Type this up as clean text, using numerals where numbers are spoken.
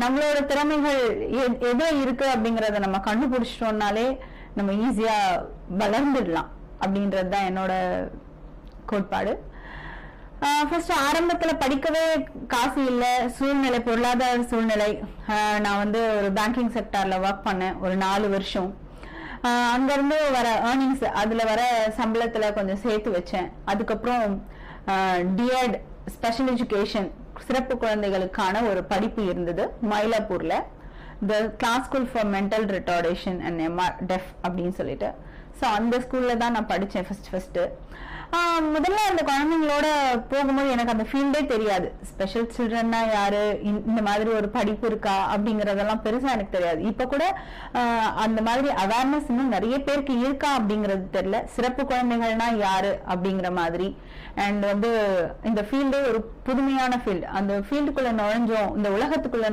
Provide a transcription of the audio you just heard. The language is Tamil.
நம்மளோட திறமைகள் எதோ இருக்கு அப்படிங்கறத நம்ம கண்டுபிடிச்சிட்டோம்னாலே நம்ம ஈஸியா வளர்ந்துடலாம் அப்படின்றதுதான் என்னோட கோட்பாடு. ஃபர்ஸ்ட் ஆரம்பத்துல படிக்கவே காசு இல்ல, சூழ்நிலை, பொருளாதார சூழ்நிலை. நான் வந்து ஒரு பேங்கிங் செக்டார்ல ஒர்க் பண்ணேன் ஒரு 4 வருஷம். அங்க இருந்து வர ஏர்னிங்ஸ், அதுல வர சம்பளத்துல கொஞ்சம் சேர்த்து வச்சேன். அதுக்கப்புறம் டிஎட் ஸ்பெஷல் எஜுகேஷன், சிறப்பு குழந்தைகளுக்கான ஒரு படிப்பு இருந்தது மயிலாப்பூர்ல, the Clarke school for mental retardation and deaf அப்படின்னு சொல்லிட்டு. ஸோ அந்த ஸ்கூல்ல தான் நான் படித்தேன் ஃபர்ஸ்ட். முதல்ல அந்த குழந்தைங்களோட போகும்போது எனக்கு அந்த ஃபீல்டே தெரியாது. ஸ்பெஷல் சில்ட்ரன்னா யாரு, இந்த மாதிரி ஒரு படிப்பு இருக்கா அப்படிங்கறதெல்லாம் பெருசா எனக்கு தெரியாது. இப்ப கூட அந்த மாதிரி அவேர்னஸ் இன்னும் நிறைய பேருக்கு இருக்கா அப்படிங்கறது தெரியல. சிறப்பு குழந்தைகள்னா யாரு அப்படிங்கிற மாதிரி. அண்ட் வந்து இந்த ஃபீல்டே ஒரு புதுமையான ஃபீல்டு. அந்த ஃபீல்டுக்குள்ள நுழைஞ்சோம், இந்த உலகத்துக்குள்ள